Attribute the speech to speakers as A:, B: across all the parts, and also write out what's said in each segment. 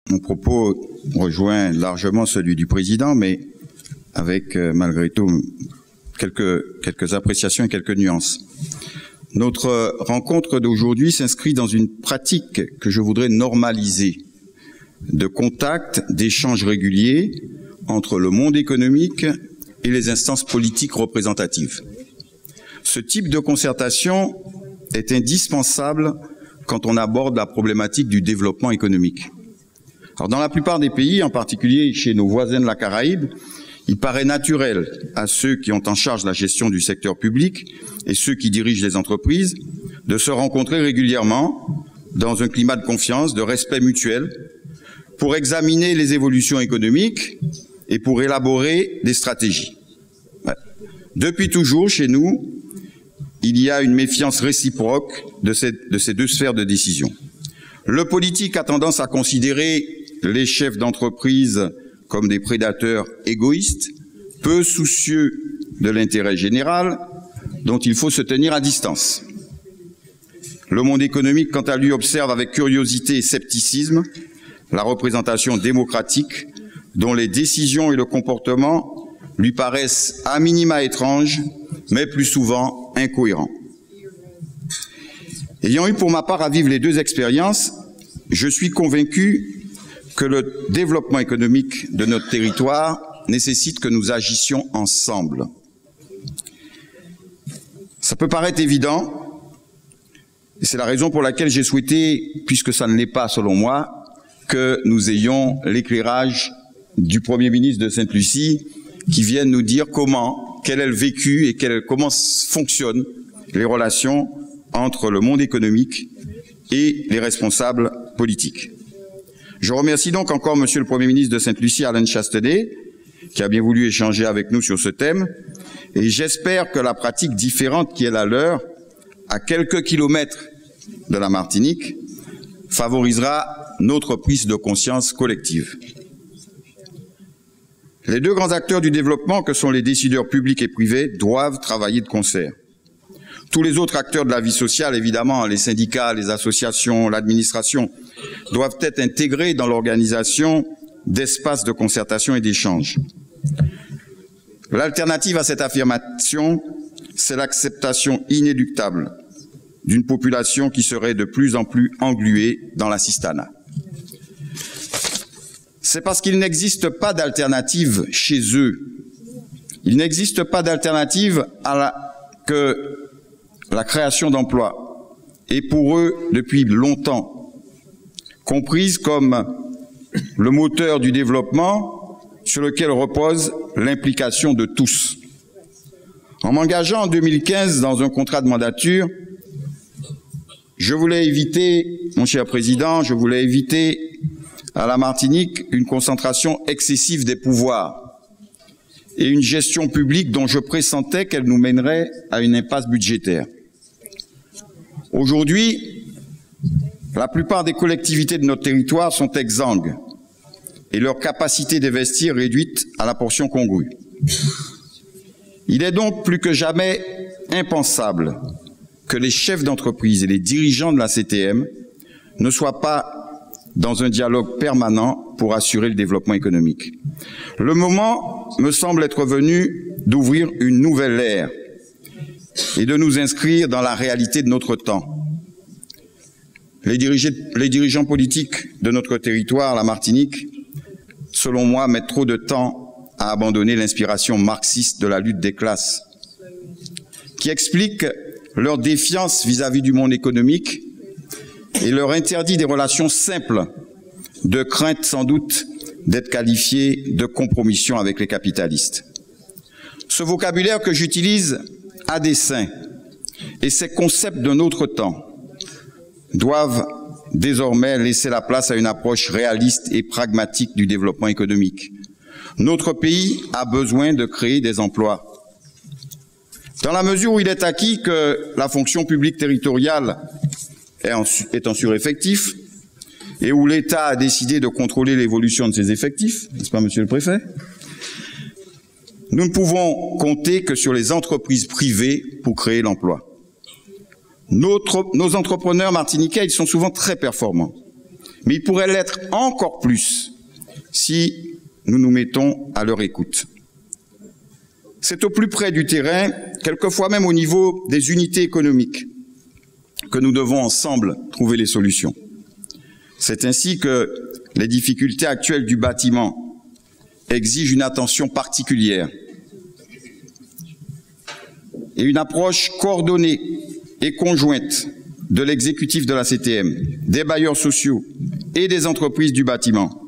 A: Mon propos rejoint largement celui du président, mais avec malgré tout quelques appréciations et quelques nuances. Notre rencontre d'aujourd'hui s'inscrit dans une pratique que je voudrais normaliser, de contact, d'échanges réguliers entre le monde économique et les instances politiques représentatives. Ce type de concertation est indispensable quand on aborde la problématique du développement économique. Alors, dans la plupart des pays, en particulier chez nos voisins de la Caraïbe, il paraît naturel à ceux qui ont en charge la gestion du secteur public et ceux qui dirigent les entreprises de se rencontrer régulièrement dans un climat de confiance, de respect mutuel, pour examiner les évolutions économiques et pour élaborer des stratégies. Depuis toujours, chez nous, il y a une méfiance réciproque de ces deux sphères de décision. Le politique a tendance à considérer les chefs d'entreprise comme des prédateurs égoïstes, peu soucieux de l'intérêt général, dont il faut se tenir à distance. Le monde économique, quant à lui, observe avec curiosité et scepticisme la représentation démocratique dont les décisions et le comportement lui paraissent à minima étranges, mais plus souvent incohérents. Ayant eu pour ma part à vivre les deux expériences, je suis convaincu que le développement économique de notre territoire nécessite que nous agissions ensemble. Ça peut paraître évident, et c'est la raison pour laquelle j'ai souhaité, puisque ça ne l'est pas selon moi, que nous ayons l'éclairage du Premier ministre de Sainte-Lucie qui vienne nous dire quel est le vécu et comment fonctionnent les relations entre le monde économique et les responsables politiques. Je remercie donc encore Monsieur le Premier ministre de Sainte-Lucie, Alain Chastedet, qui a bien voulu échanger avec nous sur ce thème, et j'espère que la pratique différente qui est la leur, à quelques kilomètres de la Martinique, favorisera notre prise de conscience collective. Les deux grands acteurs du développement, que sont les décideurs publics et privés, doivent travailler de concert. Tous les autres acteurs de la vie sociale, évidemment, les syndicats, les associations, l'administration, doivent être intégrés dans l'organisation d'espaces de concertation et d'échange. L'alternative à cette affirmation, c'est l'acceptation inéluctable d'une population qui serait de plus en plus engluée dans l'assistanat. C'est parce qu'il n'existe pas d'alternative chez eux. Il n'existe pas d'alternative que la création d'emplois est pour eux depuis longtemps comprise comme le moteur du développement sur lequel repose l'implication de tous. En m'engageant en 2015 dans un contrat de mandature, je voulais éviter, mon cher Président, à la Martinique une concentration excessive des pouvoirs et une gestion publique dont je pressentais qu'elle nous mènerait à une impasse budgétaire. Aujourd'hui, la plupart des collectivités de notre territoire sont exsangues et leur capacité d'investir réduite à la portion congrue. Il est donc plus que jamais impensable que les chefs d'entreprise et les dirigeants de la CTM ne soient pas dans un dialogue permanent pour assurer le développement économique. Le moment me semble être venu d'ouvrir une nouvelle ère et de nous inscrire dans la réalité de notre temps. Les dirigeants politiques de notre territoire, la Martinique, selon moi, mettent trop de temps à abandonner l'inspiration marxiste de la lutte des classes, qui explique leur défiance vis-à-vis du monde économique et leur interdit des relations simples, de crainte sans doute d'être qualifiés de compromission avec les capitalistes. Ce vocabulaire que j'utilise à dessein et ces concepts d'un autre temps doivent désormais laisser la place à une approche réaliste et pragmatique du développement économique. Notre pays a besoin de créer des emplois. Dans la mesure où il est acquis que la fonction publique territoriale est en sureffectif et où l'État a décidé de contrôler l'évolution de ses effectifs, n'est-ce pas, Monsieur le Préfet? Nous ne pouvons compter que sur les entreprises privées pour créer l'emploi. Nos entrepreneurs martiniquais, ils sont souvent très performants, Mais ils pourraient l'être encore plus si nous nous mettons à leur écoute. C'est au plus près du terrain, quelquefois même au niveau des unités économiques, que nous devons ensemble trouver les solutions. C'est ainsi que les difficultés actuelles du bâtiment exigent une attention particulière et une approche coordonnée et conjointe de l'exécutif de la CTM, des bailleurs sociaux et des entreprises du bâtiment,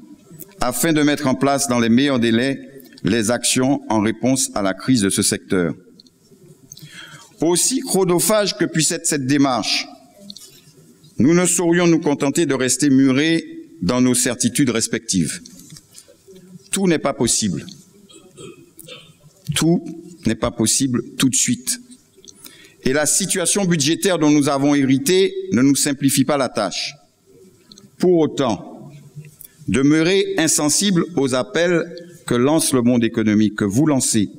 A: afin de mettre en place dans les meilleurs délais les actions en réponse à la crise de ce secteur. Aussi chronophage que puisse être cette démarche, nous ne saurions nous contenter de rester murés dans nos certitudes respectives. Tout n'est pas possible. Tout n'est pas possible tout de suite. Et la situation budgétaire dont nous avons hérité ne nous simplifie pas la tâche. Pour autant, demeurer insensible aux appels que lance le monde économique, que vous lancez,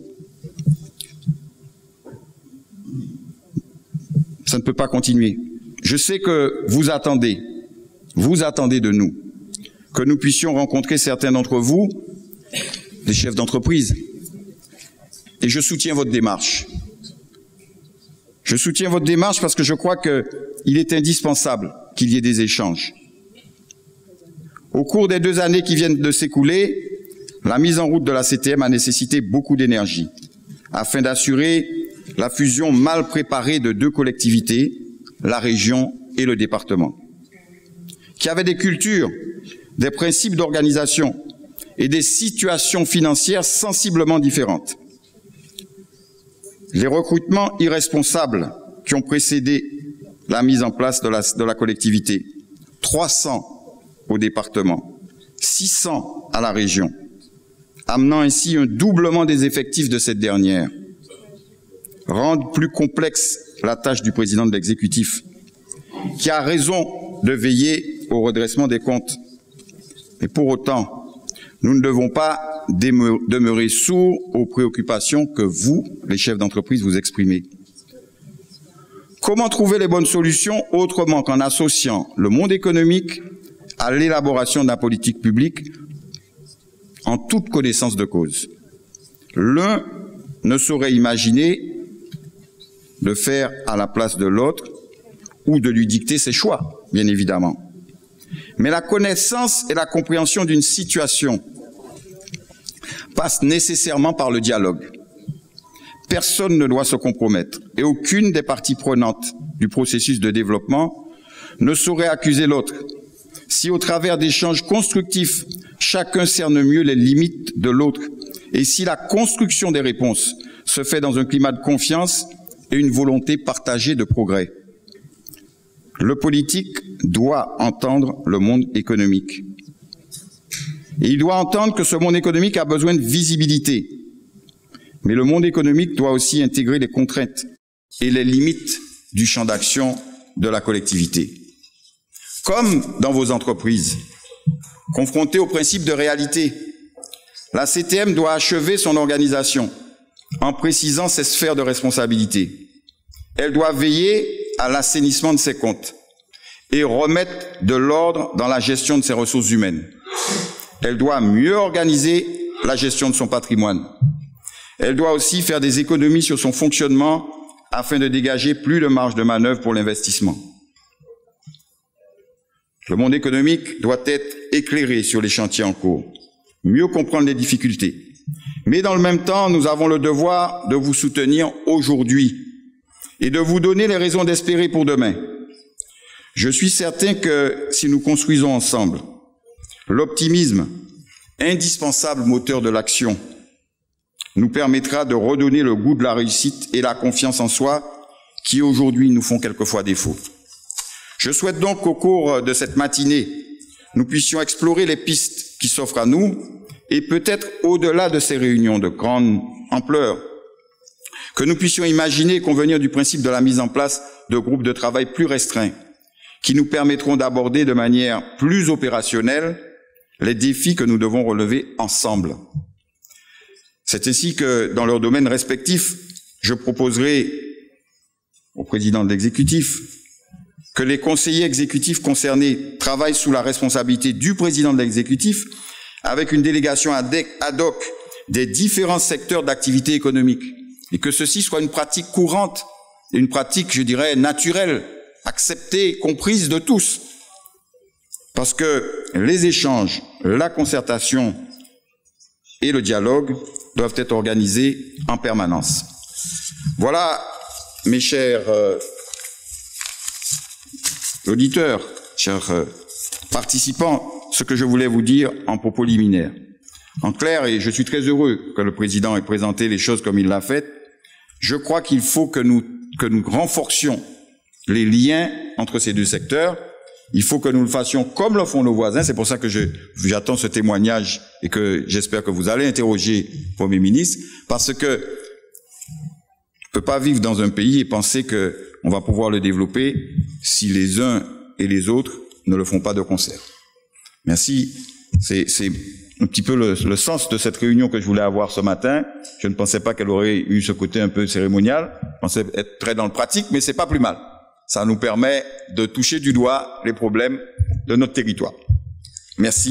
A: ça ne peut pas continuer. Je sais que vous attendez de nous, que nous puissions rencontrer certains d'entre vous, des chefs d'entreprise. Et je soutiens votre démarche. Je soutiens votre démarche parce que je crois qu'il est indispensable qu'il y ait des échanges. Au cours des 2 années qui viennent de s'écouler, la mise en route de la CTM a nécessité beaucoup d'énergie afin d'assurer la fusion mal préparée de 2 collectivités, la région et le département, qui avaient des cultures, des principes d'organisation et des situations financières sensiblement différentes. Les recrutements irresponsables qui ont précédé la mise en place de la collectivité, 300 au département, 600 à la région, amenant ainsi un doublement des effectifs de cette dernière, rendent plus complexe la tâche du président de l'exécutif, qui a raison de veiller au redressement des comptes. Mais pour autant, nous ne devons pas demeurer sourds aux préoccupations que vous, les chefs d'entreprise, vous exprimez. Comment trouver les bonnes solutions autrement qu'en associant le monde économique à l'élaboration de la politique publique en toute connaissance de cause? L'un ne saurait imaginer de faire à la place de l'autre ou de lui dicter ses choix, bien évidemment. Mais la connaissance et la compréhension d'une situation passent nécessairement par le dialogue. Personne ne doit se compromettre et aucune des parties prenantes du processus de développement ne saurait accuser l'autre si, au travers d'échanges constructifs, chacun cerne mieux les limites de l'autre et si la construction des réponses se fait dans un climat de confiance et une volonté partagée de progrès. Le politique doit entendre le monde économique. Et il doit entendre que ce monde économique a besoin de visibilité. Mais le monde économique doit aussi intégrer les contraintes et les limites du champ d'action de la collectivité. Comme dans vos entreprises, confrontées au principe de réalité, la CTM doit achever son organisation en précisant ses sphères de responsabilité. Elle doit veiller à l'assainissement de ses comptes et remettre de l'ordre dans la gestion de ses ressources humaines. Elle doit mieux organiser la gestion de son patrimoine. Elle doit aussi faire des économies sur son fonctionnement afin de dégager plus de marge de manœuvre pour l'investissement. Le monde économique doit être éclairé sur les chantiers en cours, mieux comprendre les difficultés. Mais dans le même temps, nous avons le devoir de vous soutenir aujourd'hui et de vous donner les raisons d'espérer pour demain. Je suis certain que si nous construisons ensemble, l'optimisme, indispensable moteur de l'action, nous permettra de redonner le goût de la réussite et la confiance en soi qui aujourd'hui nous font quelquefois défaut. Je souhaite donc qu'au cours de cette matinée, nous puissions explorer les pistes qui s'offrent à nous et peut-être au-delà de ces réunions de grande ampleur, que nous puissions imaginer et convenir du principe de la mise en place de groupes de travail plus restreints qui nous permettront d'aborder de manière plus opérationnelle les défis que nous devons relever ensemble. C'est ainsi que, dans leurs domaines respectifs, je proposerai au président de l'exécutif que les conseillers exécutifs concernés travaillent sous la responsabilité du président de l'exécutif avec une délégation ad hoc des différents secteurs d'activité économique et que ceci soit une pratique courante, une pratique, je dirais, naturelle, acceptée, comprise de tous. Parce que les échanges, la concertation et le dialogue doivent être organisés en permanence. Voilà, mes chers auditeurs, chers participants, ce que je voulais vous dire en propos liminaire. En clair, et je suis très heureux que le président ait présenté les choses comme il l'a fait, je crois qu'il faut que nous renforcions les liens entre ces deux secteurs. Il faut que nous le fassions comme le font nos voisins. C'est pour ça que j'attends ce témoignage et que j'espère que vous allez interroger le Premier ministre, parce que on ne peut pas vivre dans un pays et penser qu'on va pouvoir le développer si les uns et les autres ne le font pas de concert. Merci. C'est un petit peu le sens de cette réunion que je voulais avoir ce matin. Je ne pensais pas qu'elle aurait eu ce côté un peu cérémonial. Je pensais être très dans le pratique, mais c'est pas plus mal. Ça nous permet de toucher du doigt les problèmes de notre territoire. Merci.